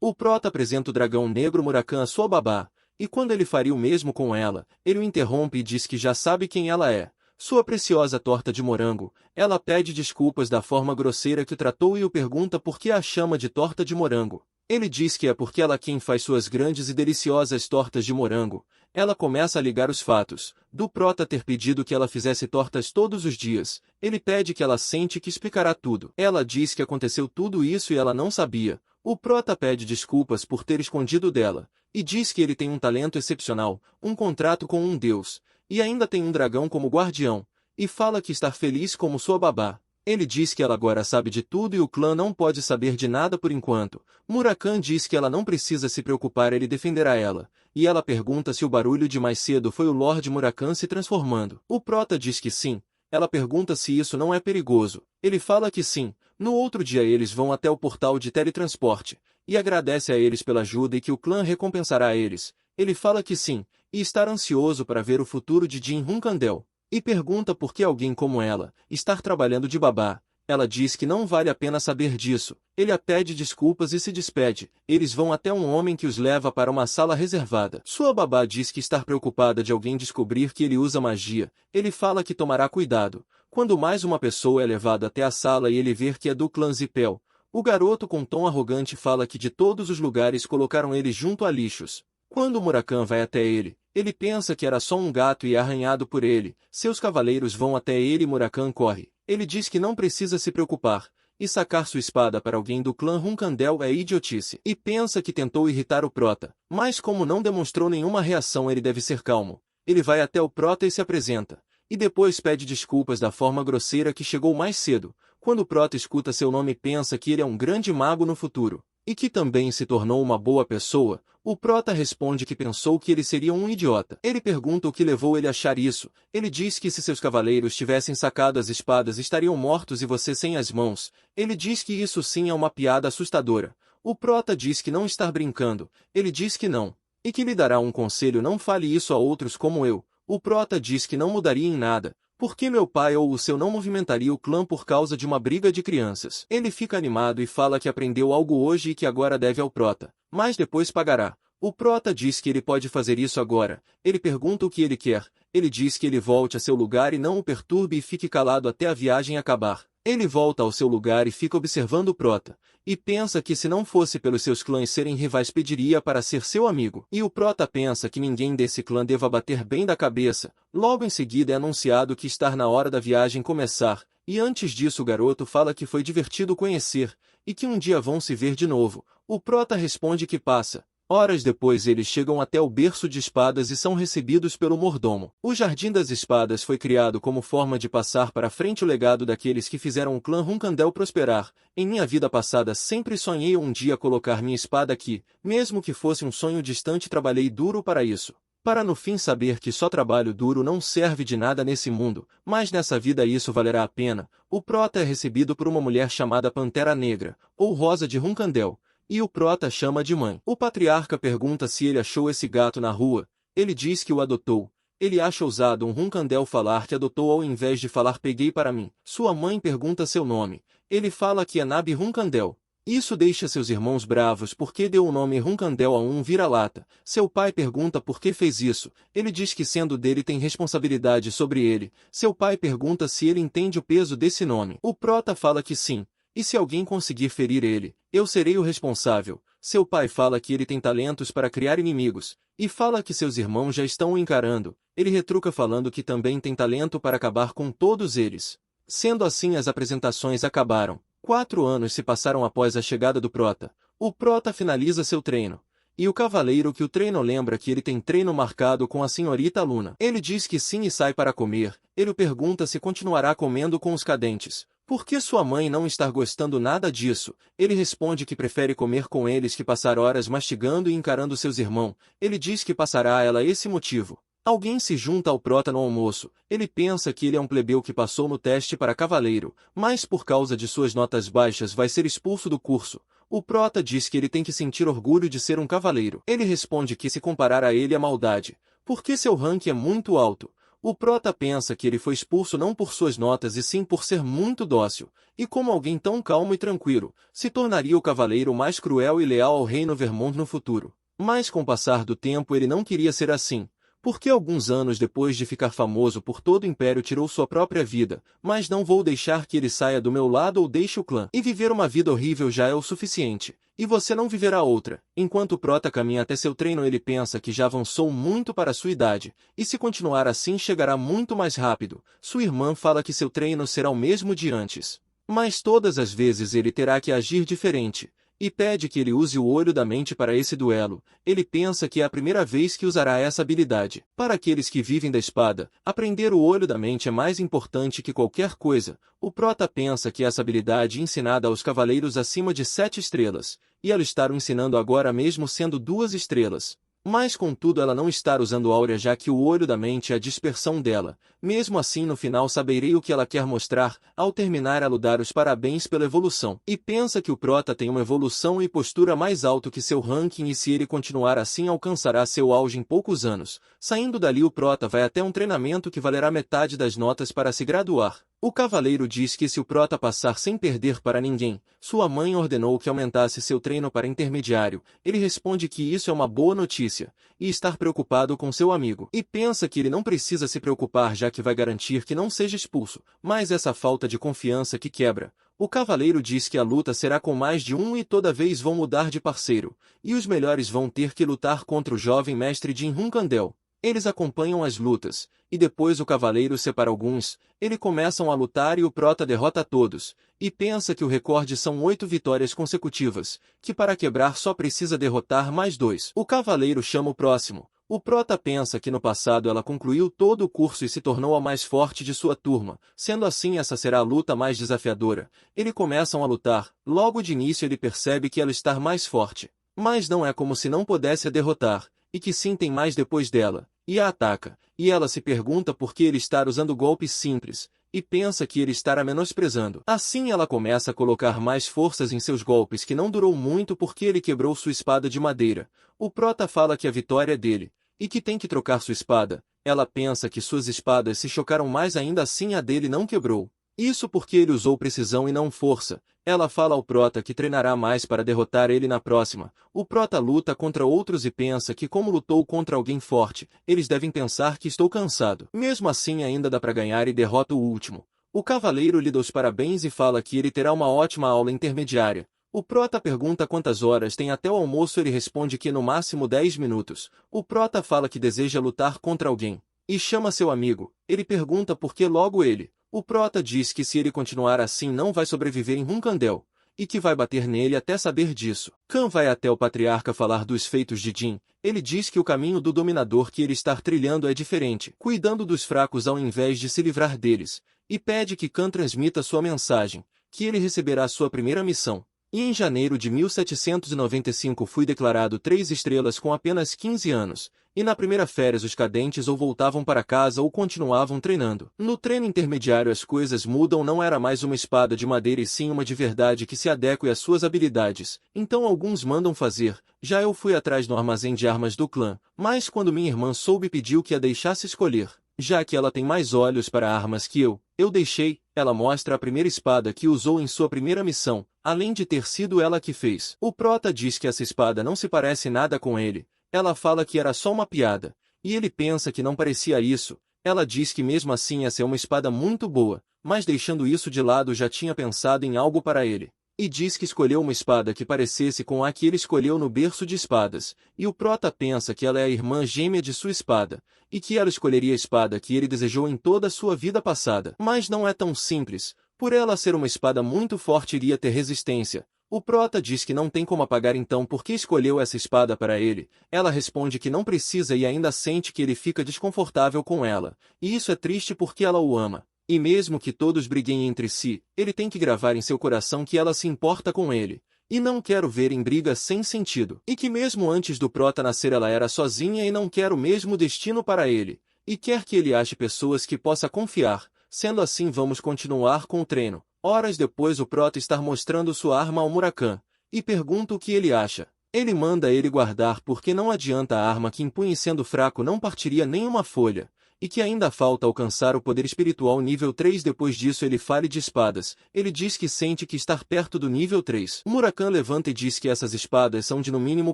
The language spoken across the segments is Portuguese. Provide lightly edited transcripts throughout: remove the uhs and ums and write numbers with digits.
O Prota apresenta o dragão negro Murakami a sua babá, e quando ele faria o mesmo com ela, ele o interrompe e diz que já sabe quem ela é. Sua preciosa torta de morango. Ela pede desculpas da forma grosseira que o tratou e o pergunta por que a chama de torta de morango. Ele diz que é porque ela quem faz suas grandes e deliciosas tortas de morango. Ela começa a ligar os fatos, do Prota ter pedido que ela fizesse tortas todos os dias. Ele pede que ela sente que explicará tudo. Ela diz que aconteceu tudo isso e ela não sabia. O Prota pede desculpas por ter escondido dela, e diz que ele tem um talento excepcional, um contrato com um deus, e ainda tem um dragão como guardião, e fala que está feliz como sua babá. Ele diz que ela agora sabe de tudo e o clã não pode saber de nada por enquanto. Murakami diz que ela não precisa se preocupar, ele defenderá ela, e ela pergunta se o barulho de mais cedo foi o Lord Murakami se transformando. O Prota diz que sim. Ela pergunta se isso não é perigoso. Ele fala que sim. No outro dia eles vão até o portal de teletransporte, e agradece a eles pela ajuda e que o clã recompensará a eles. Ele fala que sim, e está ansioso para ver o futuro de Jin Hunkandel. E pergunta por que alguém como ela, estar trabalhando de babá. Ela diz que não vale a pena saber disso. Ele a pede desculpas e se despede. Eles vão até um homem que os leva para uma sala reservada. Sua babá diz que está preocupada de alguém descobrir que ele usa magia. Ele fala que tomará cuidado. Quando mais uma pessoa é levada até a sala e ele ver que é do clã Zipel, o garoto com tom arrogante fala que de todos os lugares colocaram ele junto a lixos. Quando Murakami vai até ele, ele pensa que era só um gato e é arranhado por ele. Seus cavaleiros vão até ele e Murakami corre. Ele diz que não precisa se preocupar, e sacar sua espada para alguém do clã Hunkandel é idiotice. E pensa que tentou irritar o Prota, mas como não demonstrou nenhuma reação ele deve ser calmo. Ele vai até o Prota e se apresenta, e depois pede desculpas da forma grosseira que chegou mais cedo. Quando o Prota escuta seu nome pensa que ele é um grande mago no futuro, e que também se tornou uma boa pessoa. O Prota responde que pensou que ele seria um idiota. Ele pergunta o que levou ele a achar isso. Ele diz que se seus cavaleiros tivessem sacado as espadas estariam mortos e você sem as mãos. Ele diz que isso sim é uma piada assustadora. O Prota diz que não está brincando. Ele diz que não, e que lhe dará um conselho: não fale isso a outros como eu. O Prota diz que não mudaria em nada, porque meu pai ou o seu não movimentaria o clã por causa de uma briga de crianças. Ele fica animado e fala que aprendeu algo hoje e que agora deve ao Prota, mas depois pagará. O Prota diz que ele pode fazer isso agora. Ele pergunta o que ele quer. Ele diz que ele volte a seu lugar e não o perturbe e fique calado até a viagem acabar. Ele volta ao seu lugar e fica observando o Prota, e pensa que se não fosse pelos seus clãs serem rivais pediria para ser seu amigo. E o Prota pensa que ninguém desse clã deva bater bem da cabeça. Logo em seguida é anunciado que está na hora da viagem começar, e antes disso o garoto fala que foi divertido conhecer, e que um dia vão se ver de novo. O Prota responde que passa. Horas depois eles chegam até o berço de espadas e são recebidos pelo mordomo. O Jardim das Espadas foi criado como forma de passar para frente o legado daqueles que fizeram o clã Hunkandel prosperar. Em minha vida passada sempre sonhei um dia colocar minha espada aqui, mesmo que fosse um sonho distante, trabalhei duro para isso. Para no fim saber que só trabalho duro não serve de nada nesse mundo, mas nessa vida isso valerá a pena. O Prota é recebido por uma mulher chamada Pantera Negra, ou Rosa de Hunkandel, e o Prota chama de mãe. O patriarca pergunta se ele achou esse gato na rua. Ele diz que o adotou. Ele acha ousado um Hunkandel falar que adotou ao invés de falar peguei para mim. Sua mãe pergunta seu nome. Ele fala que é Nabi Hunkandel. Isso deixa seus irmãos bravos porque deu o nome Hunkandel a um vira-lata. Seu pai pergunta por que fez isso. Ele diz que sendo dele tem responsabilidade sobre ele. Seu pai pergunta se ele entende o peso desse nome. O Prota fala que sim. E se alguém conseguir ferir ele, eu serei o responsável. Seu pai fala que ele tem talentos para criar inimigos, e fala que seus irmãos já estão o encarando. Ele retruca falando que também tem talento para acabar com todos eles. Sendo assim, as apresentações acabaram. 4 anos se passaram após a chegada do Prota. O Prota finaliza seu treino. E o cavaleiro que o treina lembra que ele tem treino marcado com a senhorita Luna. Ele diz que sim e sai para comer. Ele pergunta se continuará comendo com os cadentes. Por que sua mãe não está gostando nada disso? Ele responde que prefere comer com eles que passar horas mastigando e encarando seus irmãos. Ele diz que passará a ela esse motivo. Alguém se junta ao Prota no almoço. Ele pensa que ele é um plebeu que passou no teste para cavaleiro, mas por causa de suas notas baixas vai ser expulso do curso. O Prota diz que ele tem que sentir orgulho de ser um cavaleiro. Ele responde que se comparar a ele é maldade, porque seu rank é muito alto. O prota pensa que ele foi expulso não por suas notas e sim por ser muito dócil, e como alguém tão calmo e tranquilo, se tornaria o cavaleiro mais cruel e leal ao reino Vermont no futuro. Mas com o passar do tempo ele não queria ser assim, porque alguns anos depois de ficar famoso por todo o império tirou sua própria vida, mas não vou deixar que ele saia do meu lado ou deixe o clã. E viver uma vida horrível já é o suficiente, e você não viverá outra. Enquanto o prota caminha até seu treino ele pensa que já avançou muito para sua idade, e se continuar assim chegará muito mais rápido. Sua irmã fala que seu treino será o mesmo de antes. Mas todas as vezes ele terá que agir diferente, e pede que ele use o olho da mente para esse duelo. Ele pensa que é a primeira vez que usará essa habilidade. Para aqueles que vivem da espada, aprender o olho da mente é mais importante que qualquer coisa. O prota pensa que essa habilidade é ensinada aos cavaleiros acima de 7 estrelas, e ela está o ensinando agora mesmo sendo 2 estrelas. Mas contudo ela não está usando áurea já que o olho da mente é a dispersão dela. Mesmo assim no final saberei o que ela quer mostrar. Ao terminar ela dar os parabéns pela evolução. E pensa que o prota tem uma evolução e postura mais alto que seu ranking e se ele continuar assim alcançará seu auge em poucos anos. Saindo dali o prota vai até um treinamento que valerá metade das notas para se graduar. O cavaleiro diz que se o prota passar sem perder para ninguém, sua mãe ordenou que aumentasse seu treino para intermediário. Ele responde que isso é uma boa notícia, e estar preocupado com seu amigo. E pensa que ele não precisa se preocupar já que vai garantir que não seja expulso, mas essa falta de confiança que quebra. O cavaleiro diz que a luta será com mais de um e toda vez vão mudar de parceiro, e os melhores vão ter que lutar contra o jovem mestre Jin Hunkandel. Eles acompanham as lutas, e depois o cavaleiro separa alguns, eles começam a lutar e o prota derrota todos, e pensa que o recorde são 8 vitórias consecutivas, que para quebrar só precisa derrotar mais 2. O cavaleiro chama o próximo. O prota pensa que no passado ela concluiu todo o curso e se tornou a mais forte de sua turma, sendo assim essa será a luta mais desafiadora. Eles começam a lutar, logo de início ele percebe que ela está mais forte, mas não é como se não pudesse a derrotar, e que sim tem mais depois dela, e a ataca, e ela se pergunta por que ele está usando golpes simples, e pensa que ele estará menosprezando. Assim ela começa a colocar mais forças em seus golpes que não durou muito porque ele quebrou sua espada de madeira. O prota fala que a vitória é dele, e que tem que trocar sua espada. Ela pensa que suas espadas se chocaram mas ainda assim a dele não quebrou. Isso porque ele usou precisão e não força. Ela fala ao prota que treinará mais para derrotar ele na próxima. O prota luta contra outros e pensa que como lutou contra alguém forte, eles devem pensar que estou cansado. Mesmo assim ainda dá para ganhar e derrota o último. O cavaleiro lhe dá os parabéns e fala que ele terá uma ótima aula intermediária. O prota pergunta quantas horas tem até o almoço ele responde que no máximo 10 minutos. O prota fala que deseja lutar contra alguém. E chama seu amigo. Ele pergunta por que logo ele. O prota diz que se ele continuar assim não vai sobreviver em Hunkandel, e que vai bater nele até saber disso. Khan vai até o patriarca falar dos feitos de Jin. Ele diz que o caminho do dominador que ele está trilhando é diferente, cuidando dos fracos ao invés de se livrar deles, e pede que Khan transmita sua mensagem, que ele receberá sua primeira missão. E em janeiro de 1795 fui declarado 3 estrelas com apenas 15 anos, e na primeira férias os cadentes ou voltavam para casa ou continuavam treinando. No treino intermediário as coisas mudam, não era mais uma espada de madeira e sim uma de verdade que se adeque às suas habilidades. Então alguns mandam fazer, já eu fui atrás no armazém de armas do clã, mas quando minha irmã soube pediu que a deixasse escolher. Já que ela tem mais olhos para armas que eu deixei. Ela mostra a primeira espada que usou em sua primeira missão, além de ter sido ela que fez. O prota diz que essa espada não se parece nada com ele. Ela fala que era só uma piada, e ele pensa que não parecia isso. Ela diz que mesmo assim essa é uma espada muito boa, mas deixando isso de lado já tinha pensado em algo para ele. E diz que escolheu uma espada que parecesse com a que ele escolheu no berço de espadas, e o prota pensa que ela é a irmã gêmea de sua espada, e que ela escolheria a espada que ele desejou em toda a sua vida passada. Mas não é tão simples, por ela ser uma espada muito forte iria ter resistência. O prota diz que não tem como apagar então por que escolheu essa espada para ele. Ela responde que não precisa e ainda sente que ele fica desconfortável com ela, e isso é triste porque ela o ama. E mesmo que todos briguem entre si, ele tem que gravar em seu coração que ela se importa com ele. E não quero ver em brigas sem sentido. E que mesmo antes do prota nascer ela era sozinha e não quer o mesmo destino para ele. E quer que ele ache pessoas que possa confiar. Sendo assim vamos continuar com o treino. Horas depois o prota está mostrando sua arma ao Murakami. E pergunta o que ele acha. Ele manda ele guardar porque não adianta a arma que empunhe sendo fraco não partiria nem uma folha. e que ainda falta alcançar o poder espiritual nível 3. Depois disso ele fale de espadas. Ele diz que sente que estar perto do nível 3. O Murakami levanta e diz que essas espadas são de no mínimo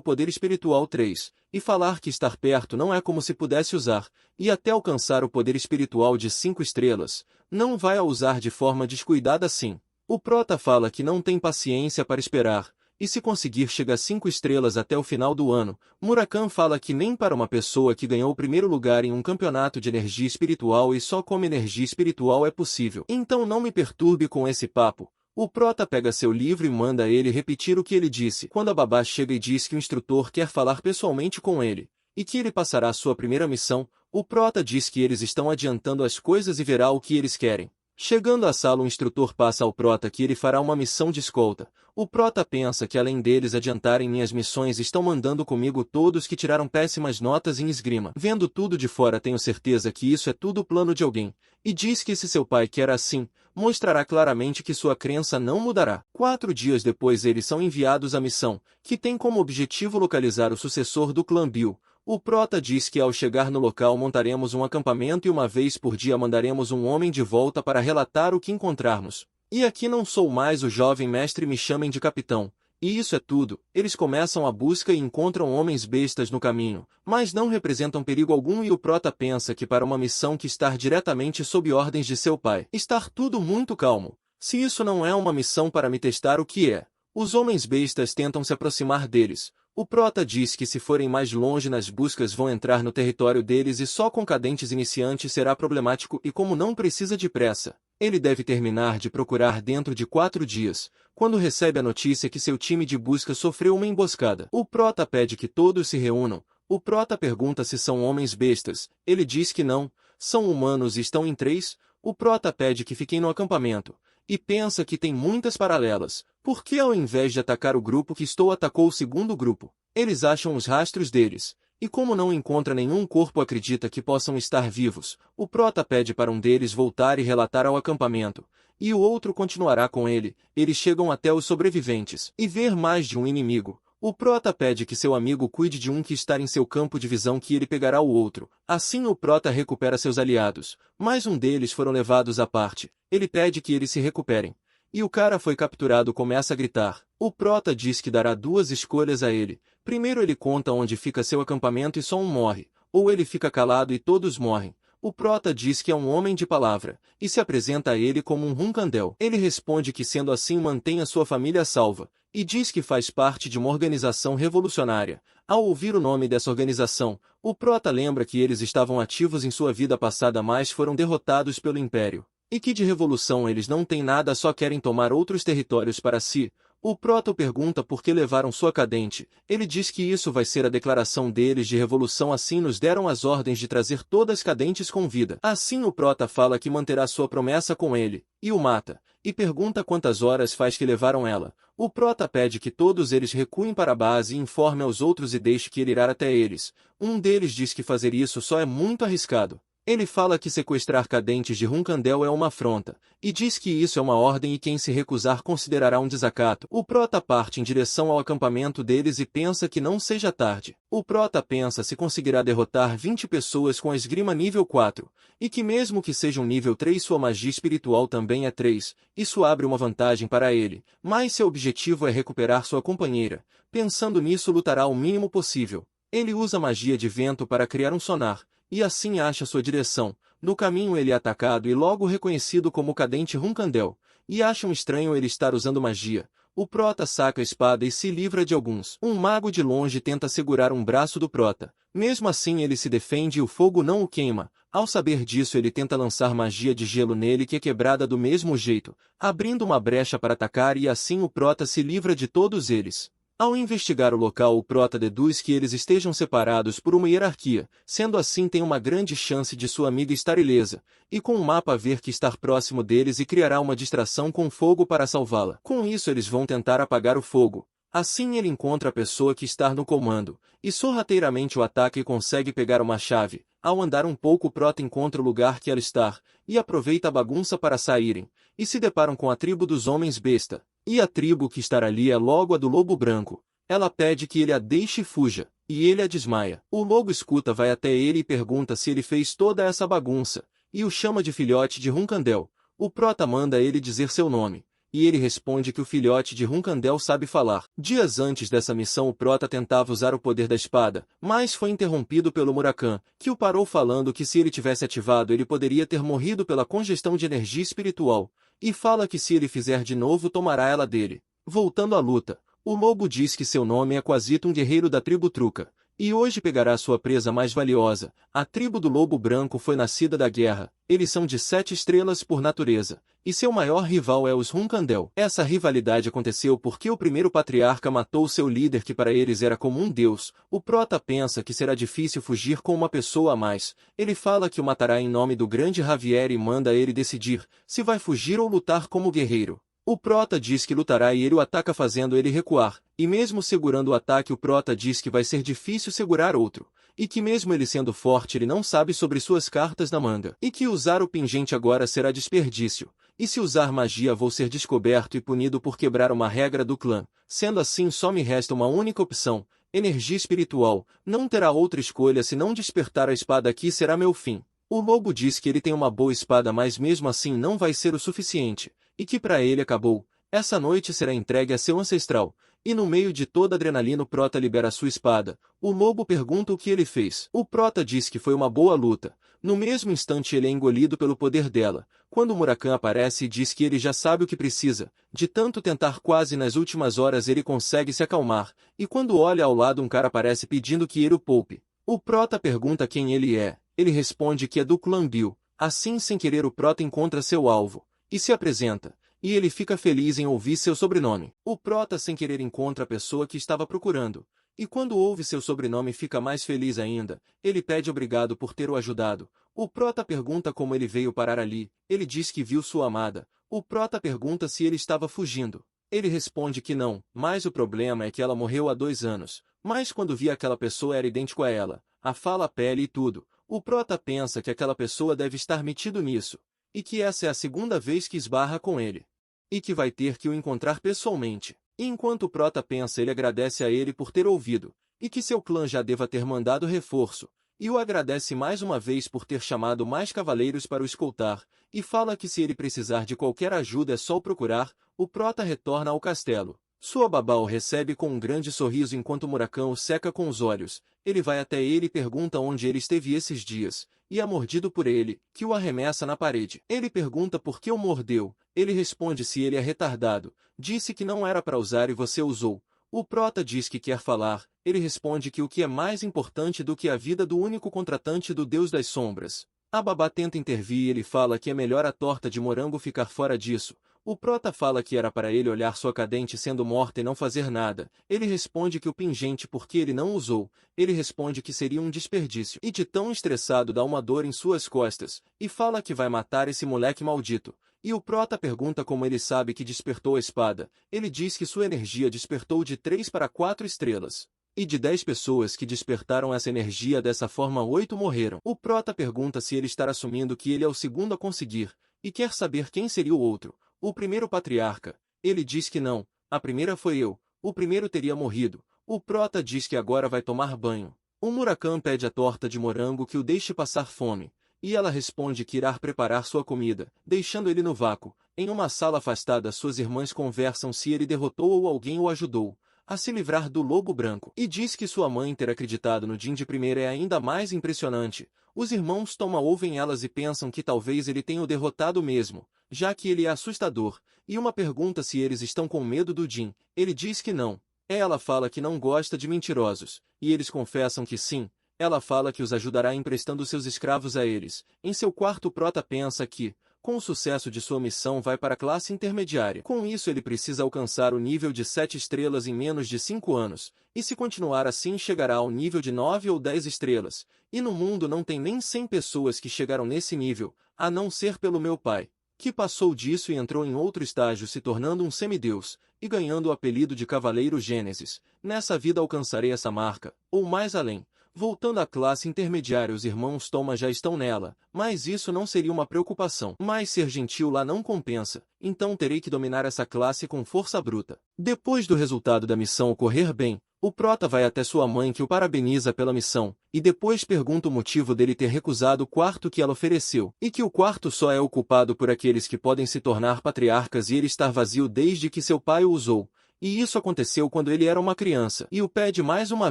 poder espiritual 3, e falar que estar perto não é como se pudesse usar, e até alcançar o poder espiritual de 5 estrelas, não vai a usar de forma descuidada assim. O prota fala que não tem paciência para esperar, e se conseguir chegar a 5 estrelas até o final do ano. Murakami fala que nem para uma pessoa que ganhou o primeiro lugar em um campeonato de energia espiritual e só come energia espiritual é possível. Então não me perturbe com esse papo. O prota pega seu livro e manda ele repetir o que ele disse. Quando a babá chega e diz que o instrutor quer falar pessoalmente com ele, e que ele passará sua primeira missão, o prota diz que eles estão adiantando as coisas e verá o que eles querem. Chegando à sala, o instrutor passa ao prota que ele fará uma missão de escolta. O prota pensa que além deles adiantarem minhas missões estão mandando comigo todos que tiraram péssimas notas em esgrima. Vendo tudo de fora, tenho certeza que isso é tudo plano de alguém, e diz que se seu pai quer assim, mostrará claramente que sua crença não mudará. 4 dias depois eles são enviados à missão, que tem como objetivo localizar o sucessor do clã Bill. O prota diz que ao chegar no local montaremos um acampamento e uma vez por dia mandaremos um homem de volta para relatar o que encontrarmos. E aqui não sou mais o jovem mestre, me chamem de capitão. E isso é tudo. Eles começam a busca e encontram homens bestas no caminho, mas não representam perigo algum, e o prota pensa que para uma missão que estar diretamente sob ordens de seu pai, estar tudo muito calmo. Se isso não é uma missão para me testar, o que é? Os homens bestas tentam se aproximar deles. O prota diz que se forem mais longe nas buscas vão entrar no território deles e só com cadentes iniciantes será problemático, e como não precisa de pressa, ele deve terminar de procurar dentro de 4 dias, quando recebe a notícia que seu time de busca sofreu uma emboscada. O prota pede que todos se reúnam. O prota pergunta se são homens bestas. Ele diz que não, são humanos e estão em 3. O prota pede que fiquem no acampamento, e pensa que tem muitas paralelas. Por que ao invés de atacar o grupo que estou atacou o segundo grupo? Eles acham os rastros deles, e como não encontra nenhum corpo acredita que possam estar vivos. O prota pede para um deles voltar e relatar ao acampamento, e o outro continuará com ele. Eles chegam até os sobreviventes, e ver mais de um inimigo. O prota pede que seu amigo cuide de um que está em seu campo de visão, que ele pegará o outro. Assim o prota recupera seus aliados, mas um deles foram levados à parte. Ele pede que eles se recuperem. E o cara foi capturado começa a gritar. O prota diz que dará 2 escolhas a ele. Primeiro ele conta onde fica seu acampamento e só um morre, ou ele fica calado e todos morrem. O prota diz que é um homem de palavra, e se apresenta a ele como um Runkandel. Ele responde que sendo assim mantém a sua família salva, e diz que faz parte de uma organização revolucionária. Ao ouvir o nome dessa organização, o prota lembra que eles estavam ativos em sua vida passada, mas foram derrotados pelo Império, e que de revolução eles não têm nada, só querem tomar outros territórios para si. O prota pergunta por que levaram sua cadente. Ele diz que isso vai ser a declaração deles de revolução, assim nos deram as ordens de trazer todas as cadentes com vida. Assim o prota fala que manterá sua promessa com ele, e o mata, e pergunta quantas horas faz que levaram ela. O prota pede que todos eles recuem para a base e informe aos outros e deixe que ele irá até eles. Um deles diz que fazer isso só é muito arriscado. Ele fala que sequestrar cadentes de Runkandel é uma afronta, e diz que isso é uma ordem e quem se recusar considerará um desacato. O prota parte em direção ao acampamento deles e pensa que não seja tarde. O prota pensa se conseguirá derrotar 20 pessoas com a esgrima nível 4, e que mesmo que seja um nível 3 sua magia espiritual também é 3, isso abre uma vantagem para ele, mas seu objetivo é recuperar sua companheira. Pensando nisso lutará o mínimo possível. Ele usa magia de vento para criar um sonar, e assim acha sua direção. No caminho ele é atacado e logo reconhecido como cadente Runkandel, e acham estranho ele estar usando magia. O prota saca a espada e se livra de alguns. Um mago de longe tenta segurar um braço do prota. Mesmo assim ele se defende e o fogo não o queima. Ao saber disso ele tenta lançar magia de gelo nele, que é quebrada do mesmo jeito, abrindo uma brecha para atacar, e assim o prota se livra de todos eles. Ao investigar o local, o prota deduz que eles estejam separados por uma hierarquia, sendo assim tem uma grande chance de sua amiga estar ilesa, e com o mapa ver que estar próximo deles e criará uma distração com fogo para salvá-la. Com isso eles vão tentar apagar o fogo. Assim ele encontra a pessoa que está no comando, e sorrateiramente o ataca e consegue pegar uma chave. Ao andar um pouco o prota encontra o lugar que ela está, e aproveita a bagunça para saírem, e se deparam com a tribo dos homens besta. E a tribo que está ali é logo a do lobo branco. Ela pede que ele a deixe e fuja. e ele a desmaia. O lobo escuta, vai até ele e pergunta se ele fez toda essa bagunça, e o chama de filhote de Runcandel. O prota manda ele dizer seu nome, e ele responde que o filhote de Runcandel sabe falar. Dias antes dessa missão o prota tentava usar o poder da espada, mas foi interrompido pelo Murakami, que o parou falando que se ele tivesse ativado ele poderia ter morrido pela congestão de energia espiritual, e fala que se ele fizer de novo tomará ela dele. Voltando à luta, o lobo diz que seu nome é Quasito, um guerreiro da tribo Truca, e hoje pegará sua presa mais valiosa. A tribo do Lobo Branco foi nascida da guerra, eles são de 7 estrelas por natureza, e seu maior rival é os Runcandel. Essa rivalidade aconteceu porque o primeiro patriarca matou seu líder, que para eles era como um deus. O prota pensa que será difícil fugir com uma pessoa a mais. Ele fala que o matará em nome do grande Javier e manda ele decidir se vai fugir ou lutar como guerreiro. O prota diz que lutará e ele o ataca fazendo ele recuar, e mesmo segurando o ataque o prota diz que vai ser difícil segurar outro, e que mesmo ele sendo forte ele não sabe sobre suas cartas na manga, e que usar o pingente agora será desperdício, e se usar magia vou ser descoberto e punido por quebrar uma regra do clã. Sendo assim só me resta uma única opção, energia espiritual, não terá outra escolha se não despertar a espada, aqui será meu fim. O lobo diz que ele tem uma boa espada, mas mesmo assim não vai ser o suficiente, e que para ele acabou. Essa noite será entregue a seu ancestral, e no meio de toda a adrenalina o prota libera sua espada. O lobo pergunta o que ele fez. O prota diz que foi uma boa luta. No mesmo instante ele é engolido pelo poder dela, quando Murakami aparece e diz que ele já sabe o que precisa. De tanto tentar, quase nas últimas horas ele consegue se acalmar, e quando olha ao lado um cara aparece pedindo que ele o poupe. O prota pergunta quem ele é. Ele responde que é do clã Bill. Assim, sem querer, o prota encontra seu alvo e se apresenta, e ele fica feliz em ouvir seu sobrenome. O prota sem querer encontra a pessoa que estava procurando, e quando ouve seu sobrenome fica mais feliz ainda. Ele pede obrigado por ter o ajudado. O prota pergunta como ele veio parar ali. Ele diz que viu sua amada. O prota pergunta se ele estava fugindo. Ele responde que não, mas o problema é que ela morreu há 2 anos, mas quando via aquela pessoa era idêntico a ela, a fala, a pele e tudo. O prota pensa que aquela pessoa deve estar metido nisso, e que essa é a segunda vez que esbarra com ele, e que vai ter que o encontrar pessoalmente. E enquanto o prota pensa, ele agradece a ele por ter ouvido, e que seu clã já deva ter mandado reforço, e o agradece mais uma vez por ter chamado mais cavaleiros para o escoltar, e fala que se ele precisar de qualquer ajuda é só o procurar. O prota retorna ao castelo. Sua babá o recebe com um grande sorriso enquanto Murakami o seca com os olhos. Ele vai até ele e pergunta onde ele esteve esses dias, e é mordido por ele, que o arremessa na parede. Ele pergunta por que o mordeu. Ele responde se ele é retardado. Disse que não era para usar e você usou. O prota diz que quer falar. Ele responde que o que é mais importante do que a vida do único contratante do Deus das Sombras. A babá tenta intervir e ele fala que é melhor a torta de morango ficar fora disso. O prota fala que era para ele olhar sua cadente sendo morta e não fazer nada. Ele responde que o pingente porque ele não usou. Ele responde que seria um desperdício. E de tão estressado dá uma dor em suas costas, e fala que vai matar esse moleque maldito. E o prota pergunta como ele sabe que despertou a espada. Ele diz que sua energia despertou de 3 para 4 estrelas. E de 10 pessoas que despertaram essa energia dessa forma, 8 morreram. O prota pergunta se ele está assumindo que ele é o segundo a conseguir, e quer saber quem seria o outro. O primeiro patriarca. Ele diz que não, a primeira foi eu. O primeiro teria morrido. O prota diz que agora vai tomar banho. O Murakami pede a torta de morango que o deixe passar fome, e ela responde que irá preparar sua comida, deixando ele no vácuo. Em uma sala afastada suas irmãs conversam se ele derrotou ou alguém o ajudou a se livrar do Lobo Branco, e diz que sua mãe ter acreditado no Jin de primeira é ainda mais impressionante. Os irmãos ouvem elas e pensam que talvez ele tenha o derrotado mesmo, já que ele é assustador, e uma pergunta se eles estão com medo do Jin. Ele diz que não. Ela fala que não gosta de mentirosos, e eles confessam que sim. Ela fala que os ajudará emprestando seus escravos a eles. Em seu quarto o prota pensa que, com o sucesso de sua missão, vai para a classe intermediária. Com isso ele precisa alcançar o nível de 7 estrelas em menos de 5 anos, e se continuar assim chegará ao nível de 9 ou 10 estrelas. E no mundo não tem nem 100 pessoas que chegaram nesse nível, a não ser pelo meu pai, que passou disso e entrou em outro estágio se tornando um semideus, e ganhando o apelido de Cavaleiro Gênesis. Nessa vida alcançarei essa marca, ou mais além. Voltando à classe intermediária, os irmãos Toma já estão nela, mas isso não seria uma preocupação. Mas ser gentil lá não compensa, então terei que dominar essa classe com força bruta. Depois do resultado da missão ocorrer bem, o prota vai até sua mãe que o parabeniza pela missão, e depois pergunta o motivo dele ter recusado o quarto que ela ofereceu, e que o quarto só é ocupado por aqueles que podem se tornar patriarcas e ele estar vazio desde que seu pai o usou. E isso aconteceu quando ele era uma criança, e o pede mais uma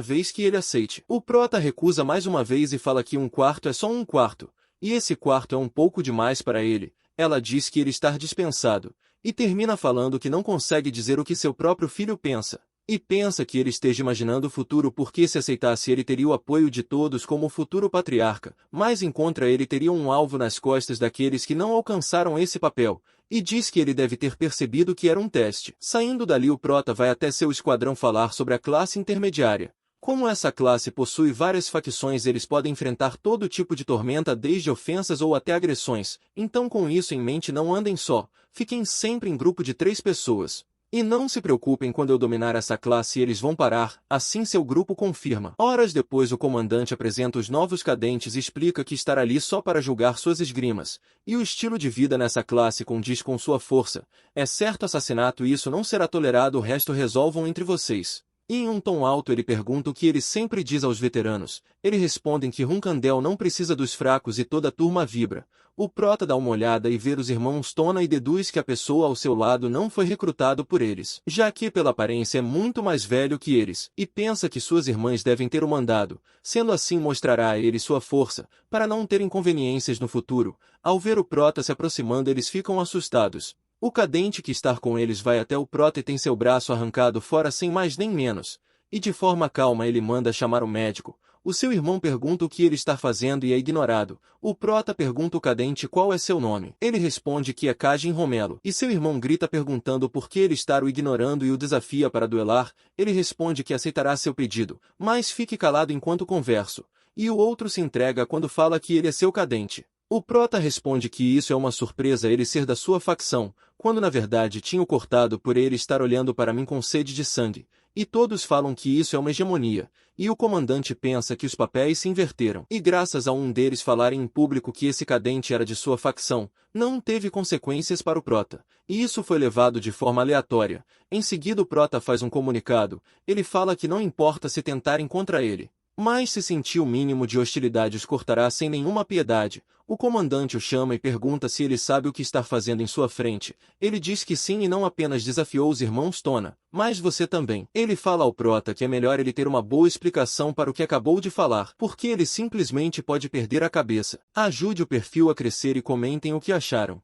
vez que ele aceite. O prota recusa mais uma vez e fala que um quarto é só um quarto, e esse quarto é um pouco demais para ele. Ela diz que ele está dispensado, e termina falando que não consegue dizer o que seu próprio filho pensa. E pensa que ele esteja imaginando o futuro porque se aceitasse ele teria o apoio de todos como o futuro patriarca, mas encontra ele teria um alvo nas costas daqueles que não alcançaram esse papel, e diz que ele deve ter percebido que era um teste. Saindo dali o prota vai até seu esquadrão falar sobre a classe intermediária. Como essa classe possui várias facções, eles podem enfrentar todo tipo de tormenta, desde ofensas ou até agressões, então com isso em mente não andem só, fiquem sempre em grupo de 3 pessoas. E não se preocupem, quando eu dominar essa classe eles vão parar, assim seu grupo confirma. Horas depois o comandante apresenta os novos cadentes e explica que estará ali só para julgar suas esgrimas, e o estilo de vida nessa classe condiz com sua força. É certo assassinato e isso não será tolerado, o resto resolvam entre vocês. E em um tom alto ele pergunta o que ele sempre diz aos veteranos. Eles respondem que Runkandel não precisa dos fracos e toda a turma vibra. O prota dá uma olhada e vê os irmãos Tona e deduz que a pessoa ao seu lado não foi recrutado por eles, já que pela aparência é muito mais velho que eles, e pensa que suas irmãs devem ter o mandado, sendo assim mostrará a eles sua força, para não ter inconveniências no futuro. Ao ver o prota se aproximando eles ficam assustados. O cadente que está com eles vai até o prota e tem seu braço arrancado fora sem mais nem menos, e de forma calma ele manda chamar o médico. O seu irmão pergunta o que ele está fazendo e é ignorado. O prota pergunta ao cadente qual é seu nome. Ele responde que é Kajin Romelo, e seu irmão grita perguntando por que ele está o ignorando e o desafia para duelar. Ele responde que aceitará seu pedido, mas fique calado enquanto converso. E o outro se entrega quando fala que ele é seu cadente. O prota responde que isso é uma surpresa ele ser da sua facção, quando na verdade tinha o cortado por ele estar olhando para mim com sede de sangue, e todos falam que isso é uma hegemonia, e o comandante pensa que os papéis se inverteram. E graças a um deles falarem em público que esse cadente era de sua facção, não teve consequências para o prota, e isso foi levado de forma aleatória. Em seguida o prota faz um comunicado, ele fala que não importa se tentarem contra ele, mas se sentir o mínimo de hostilidade os cortará sem nenhuma piedade. O comandante o chama e pergunta se ele sabe o que está fazendo em sua frente. Ele diz que sim e não apenas desafiou os irmãos Tona, mas você também. Ele fala ao prota que é melhor ele ter uma boa explicação para o que acabou de falar, porque ele simplesmente pode perder a cabeça. Ajude o perfil a crescer e comentem o que acharam.